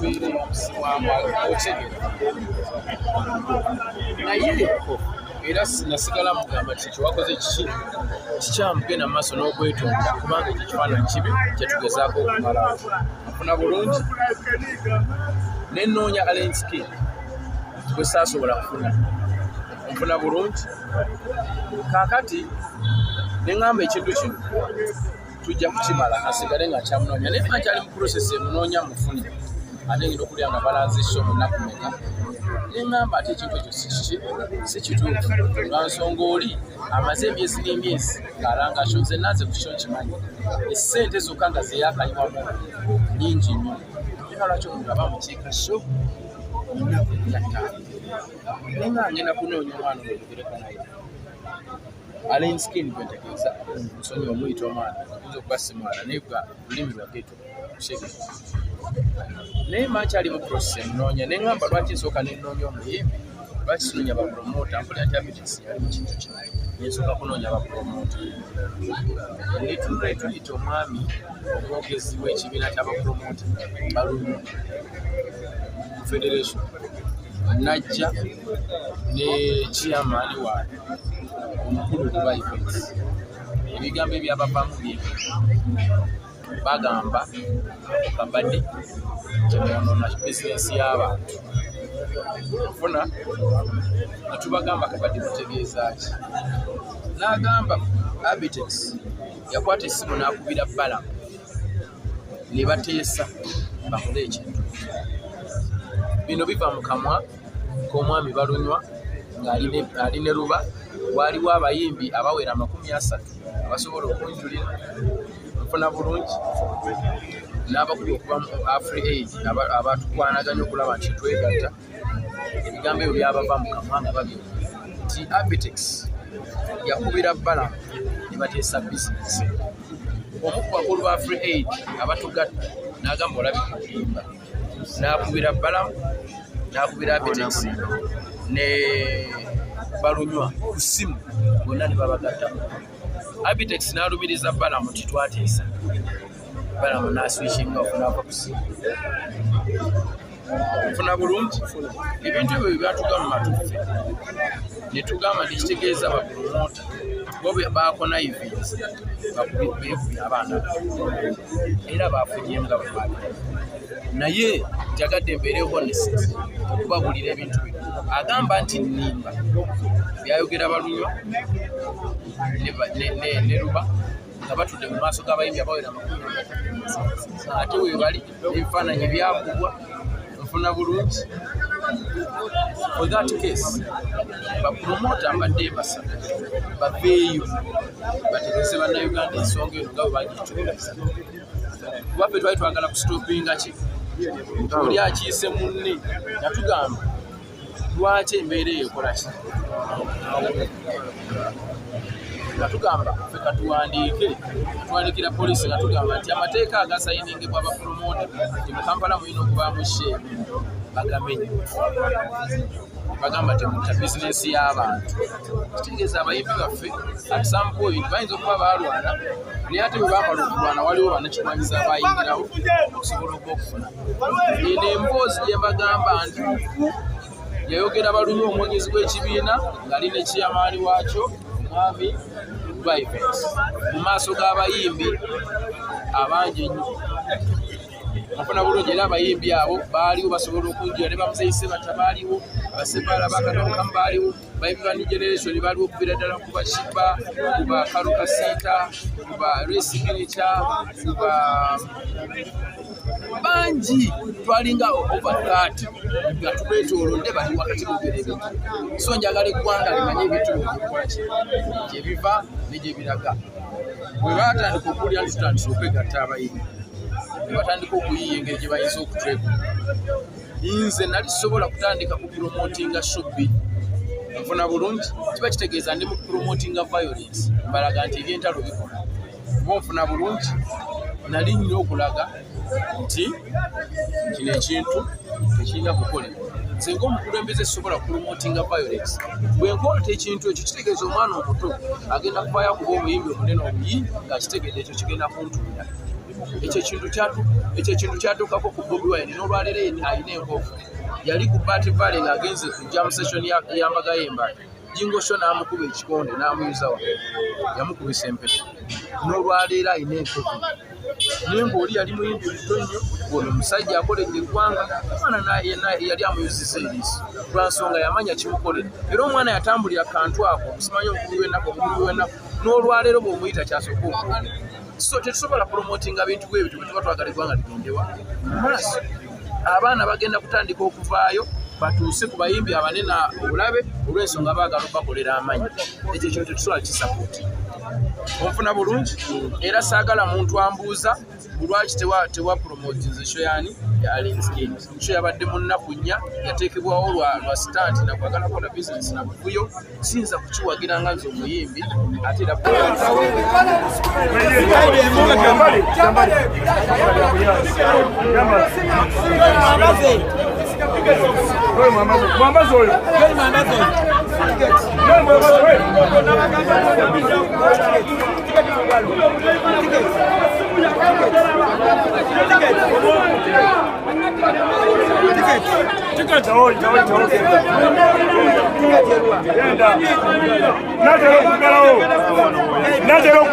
embeera eyamusiwamu otegera naye era nasigala mugamba ti kyewakoze kiki kikyamugenda mu maaso n'okwetonda kubanga ekyo kifaananyi kibi kyetugezaako okumalawo afuna bulungi nenoonya alenskin gwe saasobola kufuna nfuna bulungi kaakati neŋŋamba ekintu kino tujja kukimala asigale nga kyamunoonya naye mankyali mu process emunoonya mufuni ate ngenda okulya nga balanze so munaku meka neŋŋamba ate ekintu ekyo si kituufu lwa nsonga oli amaze emyezi n'emyezi ng'alanga kyo nze nanze ku kikyo nkimanyi essente zokka nga zeyakalibwamu nnyingi nnyo era lwaki omuntu aba mukiika so munaku etattaano naye nga ngenda kunoonya omwana oyogereko naye alenskin gwentegeeza nsonyi omuyita omwana oyinza okuba si mwana naye gwa lulimi lwa geto shege naye makyali mu process emunoonya neŋŋamba lwaki nsooka nenoonya omuyimbi lwaki sinoonya bapromota mpulira nti Abitex yali mu kintu kino nensooka kunoonya bapromota tuyita omwami omwogezi w'ekibiina ky'abapromota Balamu federation najja ne chairman waayo omukulu ku Ebipya ebigambo ebyabavaamu byebi bagamba kabadde kyemwonoona bizinesi y'abantu ofuna nga tubagamba kabadde mutegeeza ki n'agamba Abitex yakwata essimu n'akubira Balamu ne bateesa bakole ekintu bino biva mu kamwa k'omwami Balunywa ng'ali ne Ruba waliwo abayimbi abawera 30 abasobola okunjulira nfuna bulungi n'abakubi okuba mu Afri-Aid abatukwanaganya okulaba nti twegatta ebigambo ebyo byabava mu kamwa nga babyo nti Abitex yakubira Balamu ne bateesa bizinesi omu ku bakulu ba Afri-Aid abatugatta n'agamba olabika olimba n'akubira Balamu n'akubira Abitex ne Balunywa ku ssimu bonna ne babagatta Abitex n'alumiriza Balamu nti twateesa Balamu n'aswishinga okunaava ku ssimu nfuna bulungi ebintu ebyo byatuga mu matuffe ne tugamba nekitegeeza bapromota bo baakona events beekubye abaana era baafunyenga bwebali naye njagadde mbeere honest okubabulira ebintu bino agamba nti nnimba byayogera Balunywa ne Ruba nga batudde mu maaso g'abayimbi abawera 50 ate we bali ebifaananyi byakubwa nfuna bulungi for that case bapromota mbadde basa baveeyo bategese bannayuganda ensonga eno nga bwe bagituuliza kuba ffe twali twagala kusitopinga ki oli akiise munne natugamba lwaki embeera eyo ekola ki natugamba ffe katuwandiikira poliisi nga tugamba nti amateeka agasayiningibwa abapromota nti mu Kampala mulina okubaamu sheeru bagamenye bagamba temutta bizinesi y'abantu kitegeeza abayimbi baffe at some point bayinza okuba baalwana naye ate bwe baamala okulwana waliwo bannakimwanyiza abayingirawo okusobola okufuna eno emboozi gye mbagamba ntuufu yayogera Balunywa omwogezi w'ekibiina ng'ali ne chairman waakyo omwami Ebipya mu maaso g'abayimbi abangi ennyo afuna bulungi era abayimbi abo baaliwo basobola okunjira ne bamuzeeyise batabaaliwo basebaala bakatokamu baaliwo bayimbi ba new generation baaliwo okubeera ddala ku bashipa ku bakalukasiita ku ba resignature ku ba bangi twalinga over 30 nga tubeetoolodde bali wakati bogera ebintu so njagala eggwanga limanye ebintu gye biva ne gye biraga bwe baatandika okulya nti tutandise okwegatta abayimbi ne batandika okuyiiya engeri gye bayinza okutweka nze nali sobola kutandika ku promotinga shoppi nfuna bulungi kiba kitegeeza ndi mu promotinga violence mbalaga nti ebyentalo bikola oba nfuna bulungi nali nnyo okulaga nti kino ekintu tekirina kukolebwa nze ng'omukulembeze sisobola kupromotinga violence bwe nkwata ekintu ekyo kitegeeza omwana omuto agenda kuvaayo akuba omuyimbi omunene obuyi nga kitegeeza ekyo kigenda kuntuula ekyo kintu kyatuukako ku Bobi Wine n'olwaleero alina enkofu yali ku Party Valley ng'agenze ku jam session y'ambaga y'embala Jingo Show n'amukuba ekikonde n'amuyuza wa yamukubisa empeta n'olwaleero alina enkofu naye ng'oli yali muyimbi muto nnyo ono omusajja akoledde eggwanga omwana yali amuyuziza eriiso lwa nsonga yamanya kimukoledde era omwana yatambulira kantu ako okusimanya omukulu w'ennaku n'olwaleero bw'omuyita kyasooka okukola so tetusobola promotinga bintu bwebyo bwe tuba twagala eggwanga ligendewa maaso abaana bagenda kutandika okuvaayo batuuse ku bayimbi abanene obulabe olw'ensonga baagala bakolera amanyi ekyo kintu tetusobola kisapooti onfuna bulungi era saagala muntu ambuuza bulwaki tewa promotinze show yani ya Linskin show yabadde mu nnaku nnya yateekebwawo lwa stand nakwagala kola business na buyo sinza kukiwagira nga nze omuyimbi ate era Natero